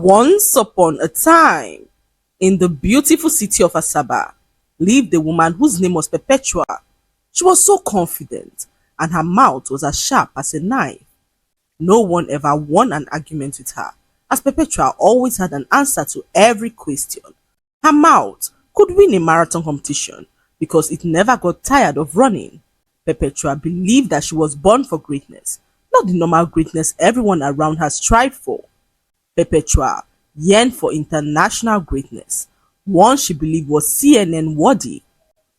Once upon a time, in the beautiful city of Asaba, lived a woman whose name was Perpetua. She was so confident, and her mouth was as sharp as a knife. No one ever won an argument with her, as Perpetua always had an answer to every question. Her mouth could win a marathon competition because it never got tired of running. Perpetua believed that she was born for greatness, not the normal greatness everyone around her strived for. Perpetua yearned for international greatness, one she believed was CNN worthy.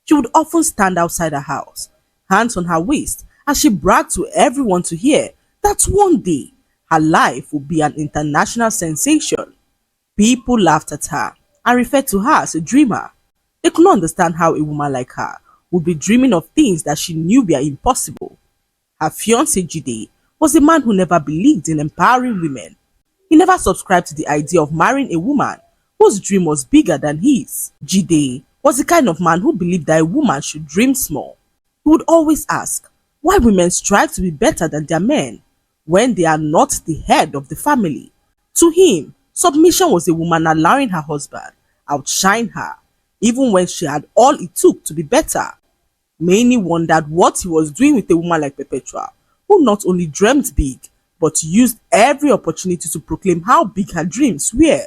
She would often stand outside her house, hands on her waist, as she bragged to everyone to hear that one day her life would be an international sensation. People laughed at her and referred to her as a dreamer. They could not understand how a woman like her would be dreaming of things that she knew were impossible. Her fiancé Jide was a man who never believed in empowering women. He never subscribed to the idea of marrying a woman whose dream was bigger than his. Jide was the kind of man who believed that a woman should dream small. He would always ask why women strive to be better than their men when they are not the head of the family. To him, submission was a woman allowing her husband outshine her, even when she had all it took to be better. Many wondered what he was doing with a woman like Perpetua, who not only dreamt big, but used every opportunity to proclaim how big her dreams were.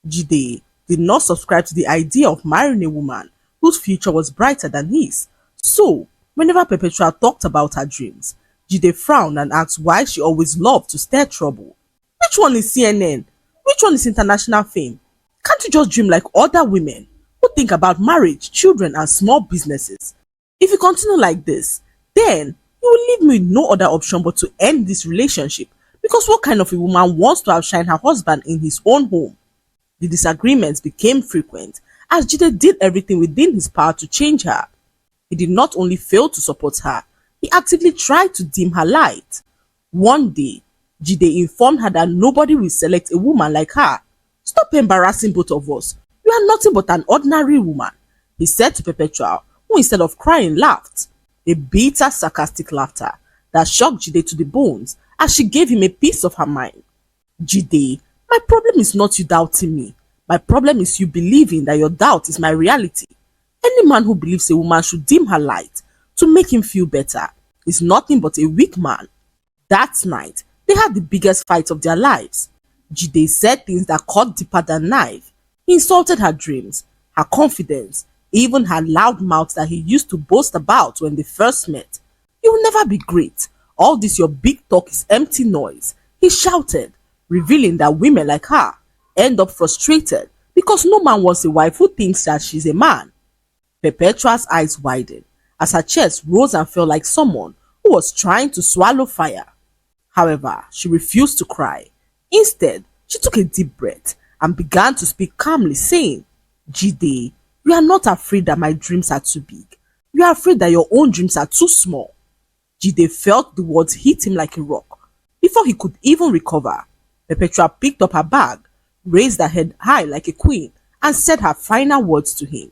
Jide did not subscribe to the idea of marrying a woman whose future was brighter than his. So, whenever Perpetua talked about her dreams, Jide frowned and asked why she always loved to stir trouble. Which one is CNN? Which one is international fame? Can't you just dream like other women who think about marriage, children, and small businesses? If you continue like this, then you will leave me with no other option but to end this relationship, because what kind of a woman wants to outshine her husband in his own home? The disagreements became frequent as Jide did everything within his power to change her. He did not only fail to support her, he actively tried to dim her light. One day, Jide informed her that nobody will select a woman like her. "Stop embarrassing both of us. You are nothing but an ordinary woman," he said to Perpetua, who instead of crying laughed. A bitter, sarcastic laughter that shocked Jide to the bones as she gave him a piece of her mind. "Jide, my problem is not you doubting me. My problem is you believing that your doubt is my reality. Any man who believes a woman should dim her light to make him feel better is nothing but a weak man." That night, they had the biggest fight of their lives. Jide said things that cut deeper than knife. He insulted her dreams, her confidence, even her loud mouth that he used to boast about when they first met. "You will never be great. All this your big talk is empty noise," he shouted, revealing that women like her end up frustrated because no man wants a wife who thinks that she's a man. Perpetua's eyes widened as her chest rose and fell like someone who was trying to swallow fire. However, she refused to cry. Instead, she took a deep breath and began to speak calmly, saying, "Jide, you are not afraid that my dreams are too big. You are afraid that your own dreams are too small." Jide felt the words hit him like a rock. Before he could even recover, Perpetua picked up her bag, raised her head high like a queen, and said her final words to him.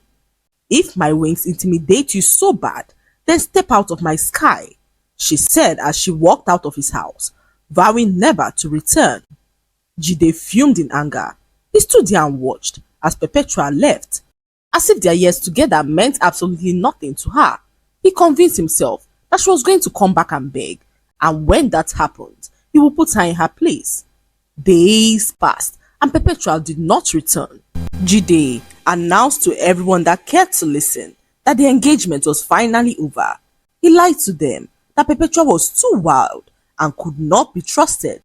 "If my wings intimidate you so bad, then step out of my sky," she said as she walked out of his house, vowing never to return. Jide fumed in anger. He stood there and watched as Perpetua left, as if their years together meant absolutely nothing to her. He convinced himself that she was going to come back and beg, and when that happened, he would put her in her place. Days passed, and Perpetua did not return. Jide announced to everyone that cared to listen that the engagement was finally over. He lied to them that Perpetua was too wild and could not be trusted.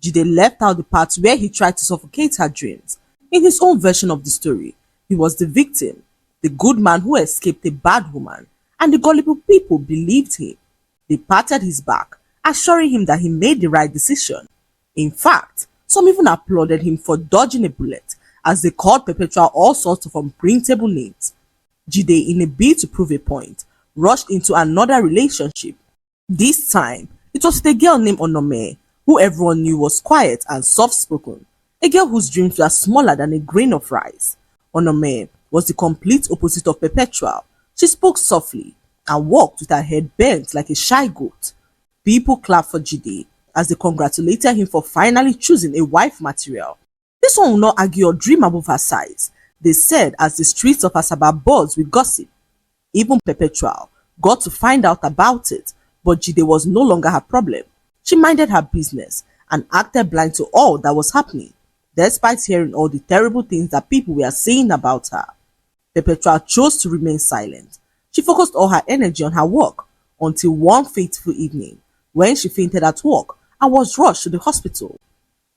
Jide left out the part where he tried to suffocate her dreams. In his own version of the story, he was the victim, the good man who escaped a bad woman, and the gullible people believed him. They patted his back, assuring him that he made the right decision. In fact, some even applauded him for dodging a bullet, as they called Perpetua all sorts of unprintable names. Jide, in a bid to prove a point, rushed into another relationship. This time, it was with a girl named Onome, who everyone knew was quiet and soft-spoken, a girl whose dreams were smaller than a grain of rice. Onome was the complete opposite of Perpetual. She spoke softly and walked with her head bent like a shy goat. People clapped for Jide as they congratulated him for finally choosing a wife material. This one will not argue or dream above her size, they said as the streets of Asaba buzzed with gossip. Even Perpetual got to find out about it, but Jide was no longer her problem. She minded her business and acted blind to all that was happening, despite hearing all the terrible things that people were saying about her. Perpetual chose to remain silent. She focused all her energy on her work until one fateful evening when she fainted at work and was rushed to the hospital.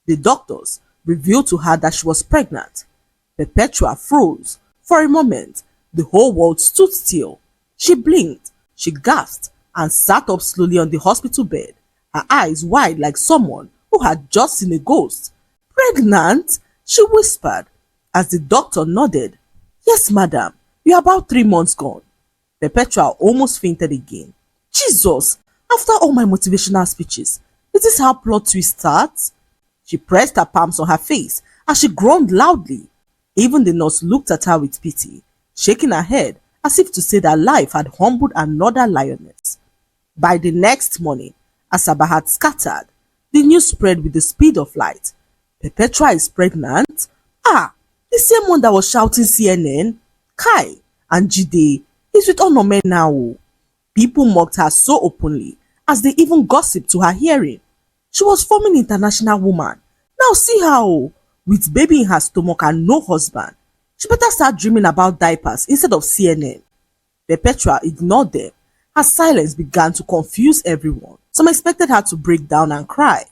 The doctors revealed to her that she was pregnant. Perpetua froze. For a moment, the whole world stood still. She blinked, she gasped, and sat up slowly on the hospital bed, her eyes wide like someone who had just seen a ghost. "Pregnant?" she whispered, as the doctor nodded. "Yes, madam, you're about 3 months gone." Perpetua almost fainted again. Jesus, after all my motivational speeches, is this how plot twist starts? She pressed her palms on her face as she groaned loudly. Even the nurse looked at her with pity, shaking her head as if to say that life had humbled another lioness. By the next morning, Asaba had scattered. The news spread with the speed of light. Perpetua is pregnant? Ah, the same one that was shouting CNN? Kai and Jide is with Onome now. People mocked her so openly as they even gossiped to her hearing. She was forming international woman. Now see her, with baby in her stomach and no husband. She better start dreaming about diapers instead of CNN. Perpetua ignored them. Her silence began to confuse everyone. Some expected her to break down and cry.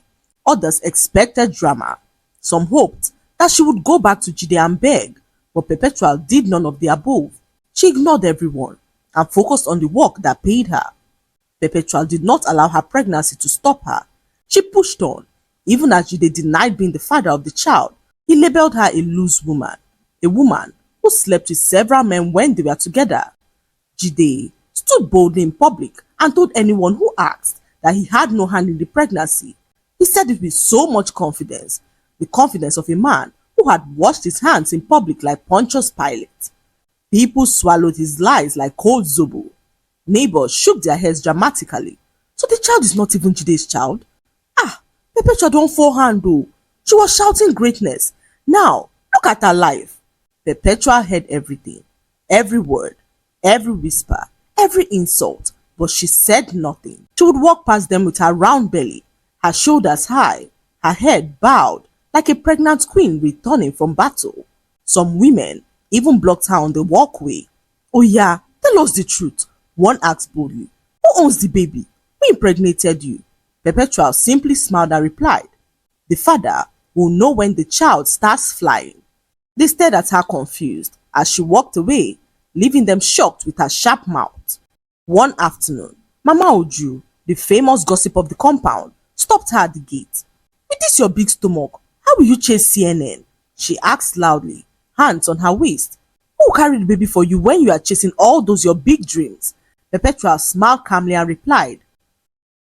Others expected drama. Some hoped that she would go back to Jide and beg, but Perpetual did none of the above. She ignored everyone and focused on the work that paid her. Perpetual did not allow her pregnancy to stop her. She pushed on. Even as Jide denied being the father of the child, he labeled her a loose woman, a woman who slept with several men when they were together. Jide stood boldly in public and told anyone who asked that he had no hand in the pregnancy. He said it with so much confidence, the confidence of a man who had washed his hands in public like Pontius Pilate. People swallowed his lies like cold zobo. Neighbors shook their heads dramatically. So the child is not even Jide's child? Ah, Perpetua don't forehand though. She was shouting greatness. Now, look at her life. Perpetua heard everything, every word, every whisper, every insult, but she said nothing. She would walk past them with her round belly, her shoulders high, her head bowed, like a pregnant queen returning from battle. Some women even blocked her on the walkway. "Oh yeah, tell us the truth," one asked boldly. "Who owns the baby? Who impregnated you?" Perpetual simply smiled and replied, "The father will know when the child starts flying." They stared at her confused as she walked away, leaving them shocked with her sharp mouth. One afternoon, Mama Oju, the famous gossip of the compound, stopped her at the gate. "With this your big stomach, how will you chase CNN?" she asked loudly, hands on her waist. "Who will carry the baby for you when you are chasing all those your big dreams?" Perpetual smiled calmly and replied,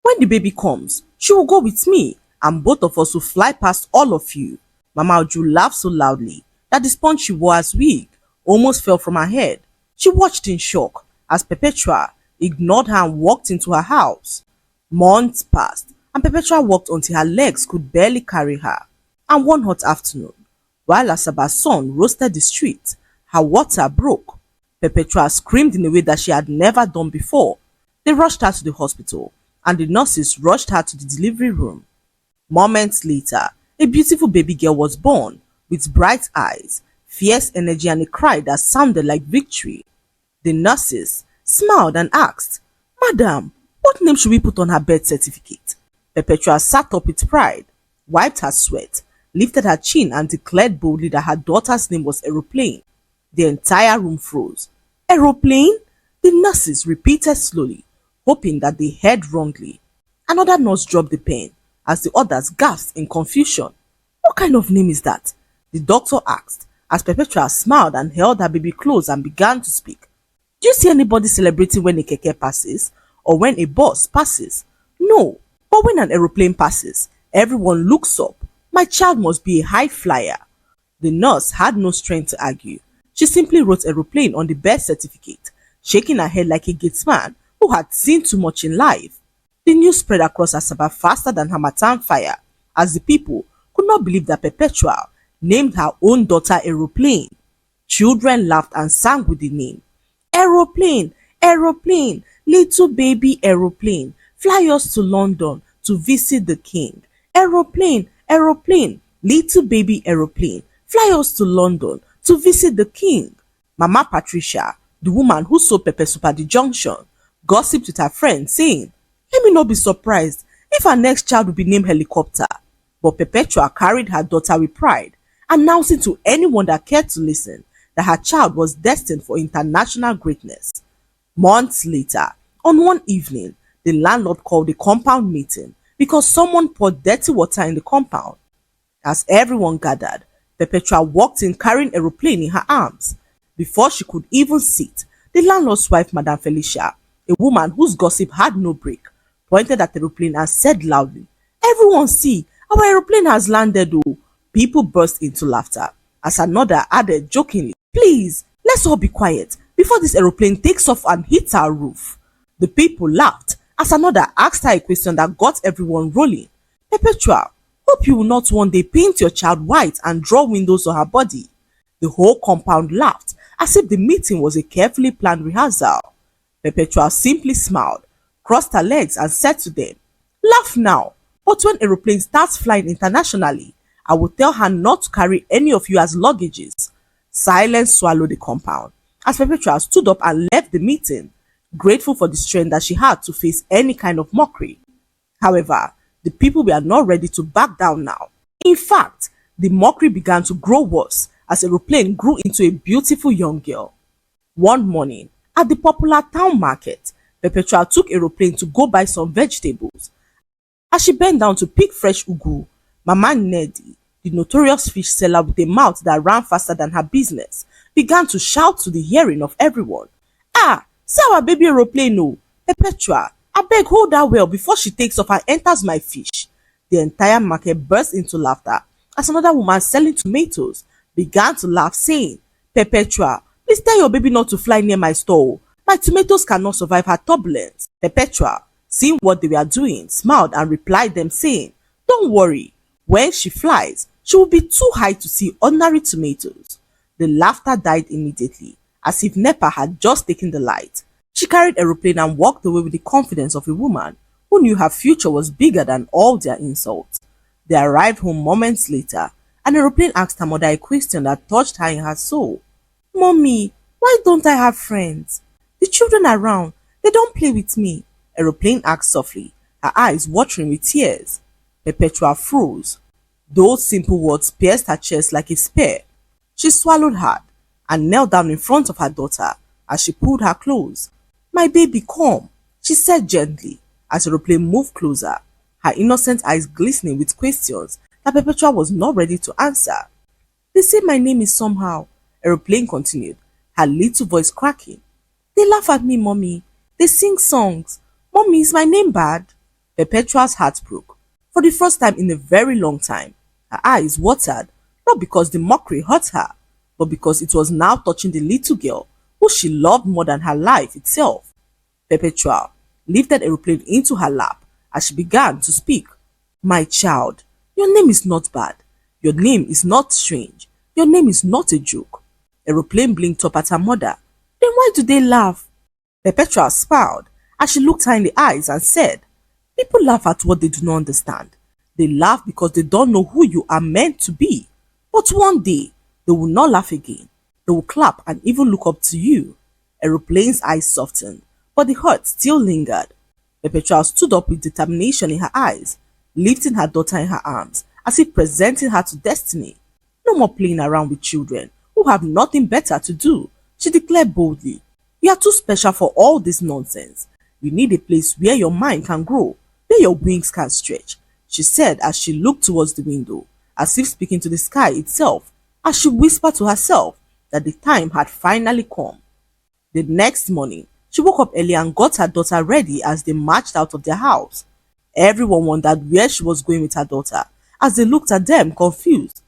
"When the baby comes, she will go with me and both of us will fly past all of you." Mama Oju laughed so loudly that the sponge she wore as wig almost fell from her head. She watched in shock as Perpetua ignored her and walked into her house. Months passed and Perpetua walked until her legs could barely carry her. And one hot afternoon, while Asaba's sun roasted the street, her water broke. Perpetua screamed in a way that she had never done before. They rushed her to the hospital and the nurses rushed her to the delivery room. Moments later, a beautiful baby girl was born with bright eyes, fierce energy and a cry that sounded like victory. The nurses smiled and asked, "Madam, what name should we put on her birth certificate?" Perpetua sat up with pride, wiped her sweat, lifted her chin and declared boldly that her daughter's name was Aeroplane. The entire room froze. "Aeroplane?" The nurses repeated slowly, hoping that they heard wrongly. Another nurse dropped the pen as the others gasped in confusion. "What kind of name is that?" the doctor asked as Perpetua smiled and held her baby close and began to speak. "Do you see anybody celebrating when a keke passes or when a bus passes? No, but when an aeroplane passes, everyone looks up. My child must be a high flyer." The nurse had no strength to argue. She simply wrote Aeroplane on the birth certificate, shaking her head like a gatesman who had seen too much in life. The news spread across Asaba faster than Harmattan fire, as the people could not believe that Perpetual, named her own daughter Aeroplane. Children laughed and sang with the name. Aeroplane, aeroplane, little baby aeroplane, fly us to London to visit the king. Aeroplane, aeroplane, little baby aeroplane, fly us to London to visit the king. Mama Patricia, the woman who sold pepper soup at the junction, gossiped with her friend, saying, "Let me not be surprised if our next child will be named Helicopter." But Perpetua carried her daughter with pride, announcing to anyone that cared to listen that her child was destined for international greatness. Months later, on one evening, the landlord called a compound meeting because someone poured dirty water in the compound. As everyone gathered, Perpetua walked in carrying Aeroplane in her arms. Before she could even sit, the landlord's wife, Madame Felicia, a woman whose gossip had no break, pointed at Aeroplane and said loudly, "Everyone see, our aeroplane has landed oh." People burst into laughter as another added jokingly, "Please, let's all be quiet before this aeroplane takes off and hits our roof." The people laughed as another asked her a question that got everyone rolling. "Perpetua, hope you will not one day paint your child white and draw windows on her body." The whole compound laughed as if the meeting was a carefully planned rehearsal. Perpetua simply smiled, crossed her legs and said to them, "Laugh now, but when Aeroplane starts flying internationally, I will tell her not to carry any of you as luggages." Silence swallowed the compound as Perpetua stood up and left the meeting, grateful for the strength that she had to face any kind of mockery. However, the people were not ready to back down now. In fact, the mockery began to grow worse as Aeroplane grew into a beautiful young girl. One morning, at the popular town market, Perpetua took Aeroplane to go buy some vegetables. As she bent down to pick fresh ugu, Mama Neddy, the notorious fish seller with a mouth that ran faster than her business, began to shout to the hearing of everyone, "Ah, see our baby Aeroplane oh! Perpetua, abeg hold her well before she takes off and enters my fish." The entire market burst into laughter as another woman selling tomatoes began to laugh, saying, "Perpetua, please tell your baby not to fly near my store. My tomatoes cannot survive her turbulence." Perpetua, seeing what they were doing, smiled and replied them, saying, "Don't worry, when she flies, she will be too high to see ordinary tomatoes." The laughter died immediately, as if NEPA had just taken the light. She carried Aeroplane and walked away with the confidence of a woman who knew her future was bigger than all their insults. They arrived home moments later, and Aeroplane asked her mother a question that touched her in her soul. "Mommy, why don't I have friends? The children around, they don't play with me." Aeroplane asked softly, her eyes watering with tears. Perpetua froze. Those simple words pierced her chest like a spear. She swallowed hard and knelt down in front of her daughter as she pulled her close. "My baby, come," she said gently as Aeroplane moved closer, her innocent eyes glistening with questions that Perpetua was not ready to answer. "They say my name is somehow," Aeroplane continued, her little voice cracking. "They laugh at me, Mommy. They sing songs. Mommy, is my name bad?" Perpetua's heart broke. For the first time in a very long time, her eyes watered, not because the mockery hurt her, but because it was now touching the little girl who she loved more than her life itself. Perpetua lifted Aeroplane into her lap as she began to speak. "My child, your name is not bad. Your name is not strange. Your name is not a joke." Aeroplane blinked up at her mother. "Then why do they laugh?" Perpetua smiled as she looked her in the eyes and said, "People laugh at what they do not understand. They laugh because they don't know who you are meant to be. But one day, they will not laugh again. They will clap and even look up to you." Aeroplane's eyes softened, but the hurt still lingered. Perpetua stood up with determination in her eyes, lifting her daughter in her arms, as if presenting her to destiny. "No more playing around with children who have nothing better to do," she declared boldly. "You are too special for all this nonsense. You need a place where your mind can grow, where your wings can stretch," she said as she looked towards the window, as if speaking to the sky itself, as she whispered to herself that the time had finally come. The next morning, she woke up early and got her daughter ready as they marched out of their house. Everyone wondered where she was going with her daughter as they looked at them confused.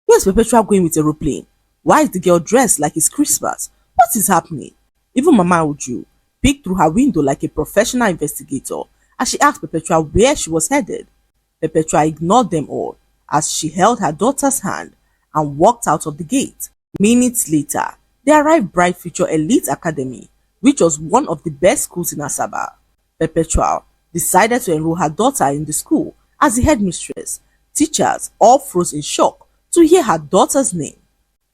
"Where's Perpetua going with Aeroplane? Why is the girl dressed like it's Christmas? What is happening?" Even Mama Uju peeked through her window like a professional investigator as she asked Perpetua where she was headed. Perpetua ignored them all as she held her daughter's hand and walked out of the gate. Minutes later, they arrived Bright Future Elite Academy, which was one of the best schools in Asaba. Perpetual decided to enroll her daughter in the school as the headmistress. Teachers all froze in shock to hear her daughter's name.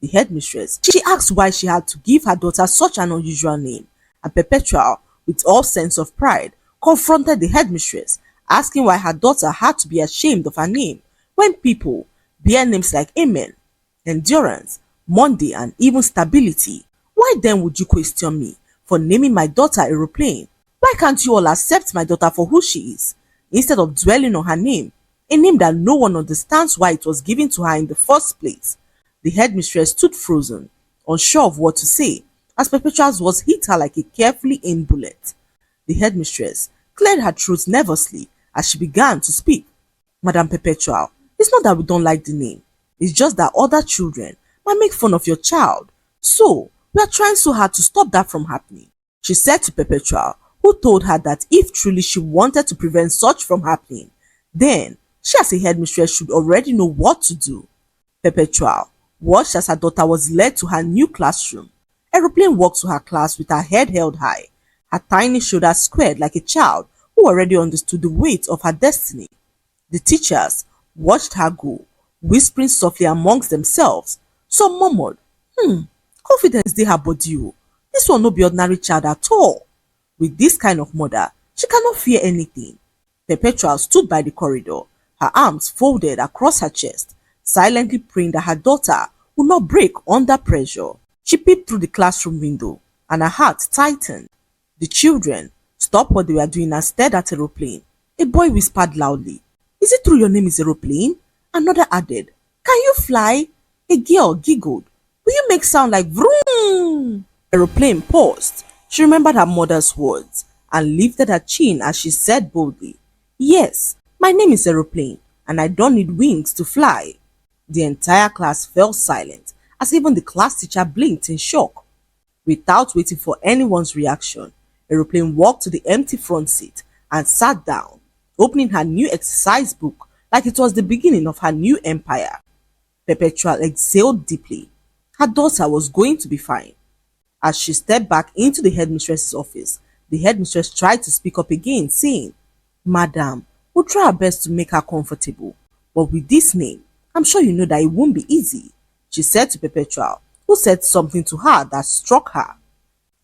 The headmistress, she asked why she had to give her daughter such an unusual name, and Perpetual, with all sense of pride, confronted the headmistress, asking why her daughter had to be ashamed of her name when people bear names like Amen, Endurance, Monday, and even Stability. Why then would you question me for naming my daughter Aeroplane? Why can't you all accept my daughter for who she is, instead of dwelling on her name, a name that no one understands why it was given to her in the first place? The headmistress stood frozen, unsure of what to say, as Perpetual's words hit her like a carefully aimed bullet. The headmistress cleared her throat nervously as she began to speak. Madam Perpetual, it's not that we don't like the name. It's just that other children might make fun of your child. So, we are trying so hard to stop that from happening, she said to Perpetual, who told her that if truly she wanted to prevent such from happening, then she as a headmistress should already know what to do. Perpetual watched as her daughter was led to her new classroom. Aeroplane walked to her class with her head held high, her tiny shoulders squared like a child who already understood the weight of her destiny. The teachers watched her go, whispering softly amongst themselves. Some murmured, confidence dey her body o. This one no be ordinary child at all. With this kind of mother, she cannot fear anything. Perpetual stood by the corridor, her arms folded across her chest, silently praying that her daughter would not break under pressure. She peeped through the classroom window, and her heart tightened. The children stopped what they were doing and stared at Aeroplane. A boy whispered loudly, "Is it true your name is Aeroplane?" Another added, "Can you fly?" A girl giggled, "Will you make sound like vroom?" Aeroplane paused. She remembered her mother's words and lifted her chin as she said boldly, "Yes, my name is Aeroplane, and I don't need wings to fly." The entire class fell silent as even the class teacher blinked in shock. Without waiting for anyone's reaction, Aeroplane walked to the empty front seat and sat down, opening her new exercise book like it was the beginning of her new empire. Perpetual exhaled deeply. Her daughter was going to be fine. As she stepped back into the headmistress's office, the headmistress tried to speak up again, saying, "Madam, we'll try our best to make her comfortable. But with this name, I'm sure you know that it won't be easy," she said to Perpetual, who said something to her that struck her.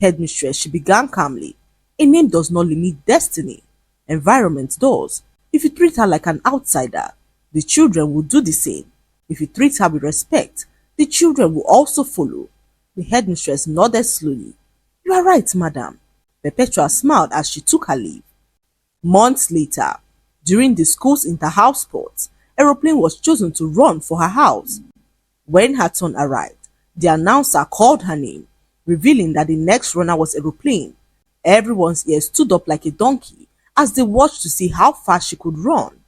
"Headmistress," she began calmly, "a name does not limit destiny. Environment does. If you treat her like an outsider, the children will do the same. If you treat her with respect, the children will also follow." The headmistress nodded slowly. "You are right, madam." Perpetua smiled as she took her leave. Months later, during the school's inter-house sports, Aeroplane was chosen to run for her house. When her turn arrived, the announcer called her name, revealing that the next runner was Aeroplane. Everyone's ears stood up like a donkey as they watched to see how fast she could run.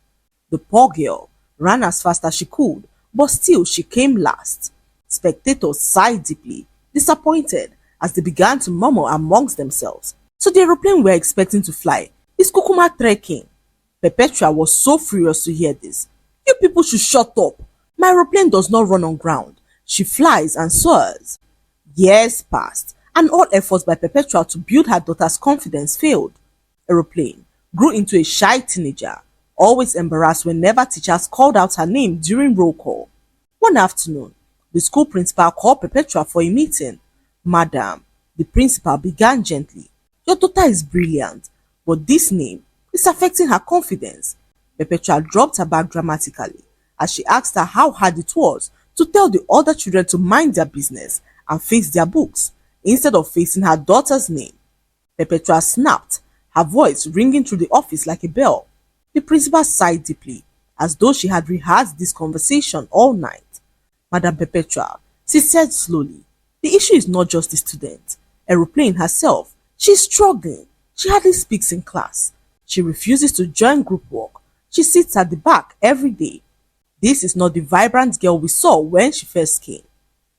The poor girl ran as fast as she could, but still she came last. Spectators sighed deeply, disappointed, as they began to murmur amongst themselves. "So the Aeroplane we're expecting to fly is Kukuma trekking." Perpetua was so furious to hear this. "You people should shut up. My Aeroplane does not run on ground. She flies and soars." Years passed, and all efforts by Perpetua to build her daughter's confidence failed. Aeroplane grew into a shy teenager, always embarrassed whenever teachers called out her name during roll call. One afternoon, the school principal called Perpetua for a meeting. "Madam," the principal began gently, "your daughter is brilliant, but this name is affecting her confidence." Perpetua dropped her bag dramatically as she asked her how hard it was to tell the other children to mind their business and face their books instead of facing her daughter's name. Perpetua snapped, her voice ringing through the office like a bell. The principal sighed deeply, as though she had rehearsed this conversation all night. "Madam Perpetua," she said slowly, "the issue is not just the student. Aeroplane herself, she is struggling. She hardly speaks in class. She refuses to join group work. She sits at the back every day. This is not the vibrant girl we saw when she first came."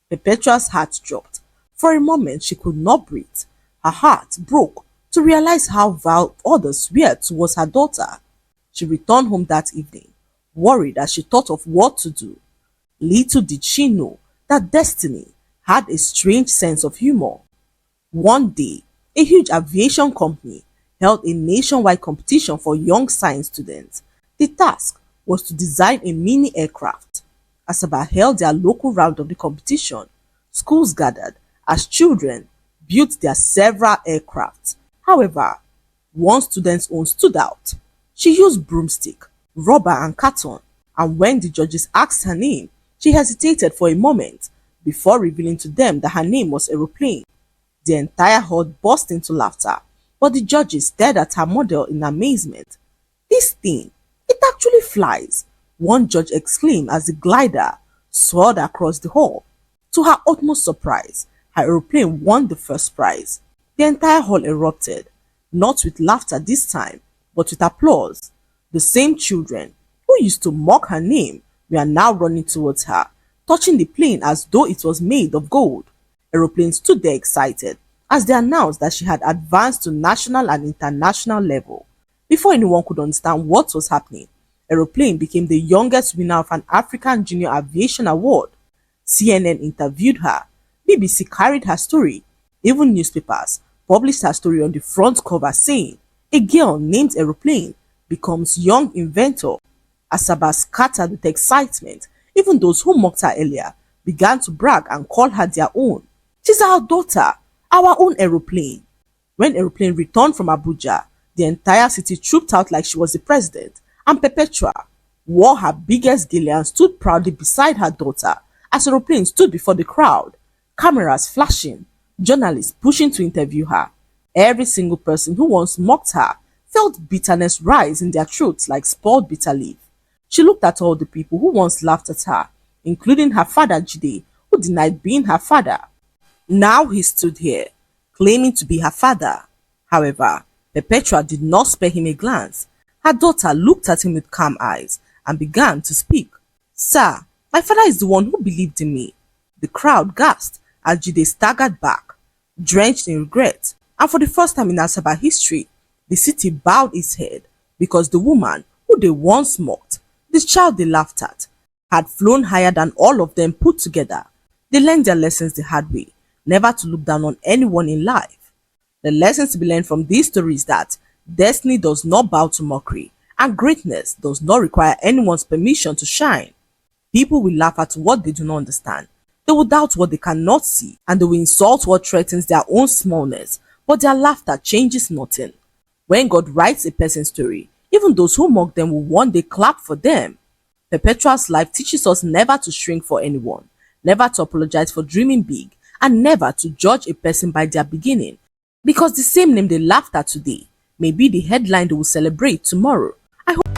Perpetua's heart dropped. For a moment, she could not breathe. Her heart broke to realize how vile others were towards her daughter. She returned home that evening, worried as she thought of what to do. Little did she know that destiny had a strange sense of humor. One day, a huge aviation company held a nationwide competition for young science students. The task was to design a mini aircraft. Asaba held their local round of the competition. Schools gathered as children built their several aircrafts. However, one student's own stood out. She used broomstick, rubber and carton, and when the judges asked her name, she hesitated for a moment before revealing to them that her name was Aeroplane. The entire hall burst into laughter, but the judges stared at her model in amazement. "This thing, it actually flies," one judge exclaimed as the glider soared across the hall. To her utmost surprise, her aeroplane won the first prize. The entire hall erupted, not with laughter this time, but with applause. The same children who used to mock her name were now running towards her, touching the plane as though it was made of gold. Aeroplane stood there excited as they announced that she had advanced to national and international level. Before anyone could understand what was happening, Aeroplane became the youngest winner of an African Junior Aviation Award. CNN interviewed her, BBC carried her story, even newspapers published her story on the front cover saying, "A girl named Aeroplane becomes young inventor." Asaba scattered with excitement. Even those who mocked her earlier began to brag and call her their own. "She's our daughter, our own Aeroplane." When Aeroplane returned from Abuja, the entire city trooped out like she was the president, and Perpetua wore her biggest gala and stood proudly beside her daughter as Aeroplane stood before the crowd, cameras flashing, journalists pushing to interview her. Every single person who once mocked her felt bitterness rise in their throats like spoiled bitter leaf. She looked at all the people who once laughed at her, including her father Jide, who denied being her father. Now he stood here, claiming to be her father. However, Perpetua did not spare him a glance. Her daughter looked at him with calm eyes and began to speak. "Sir, my father is the one who believed in me." The crowd gasped as Jide staggered back, drenched in regret, and for the first time in Asaba history, the city bowed its head because the woman who they once mocked, the child they laughed at, had flown higher than all of them put together. They learned their lessons the hard way, never to look down on anyone in life. The lessons to be learned from this story is that destiny does not bow to mockery, and greatness does not require anyone's permission to shine. People will laugh at what they do not understand. They will doubt what they cannot see, and they will insult what threatens their own smallness, but their laughter changes nothing. When God writes a person's story, even those who mock them will one day clap for them. Perpetual's life teaches us never to shrink for anyone, never to apologize for dreaming big, and never to judge a person by their beginning, because the same name they laughed at today may be the headline they will celebrate tomorrow. I hope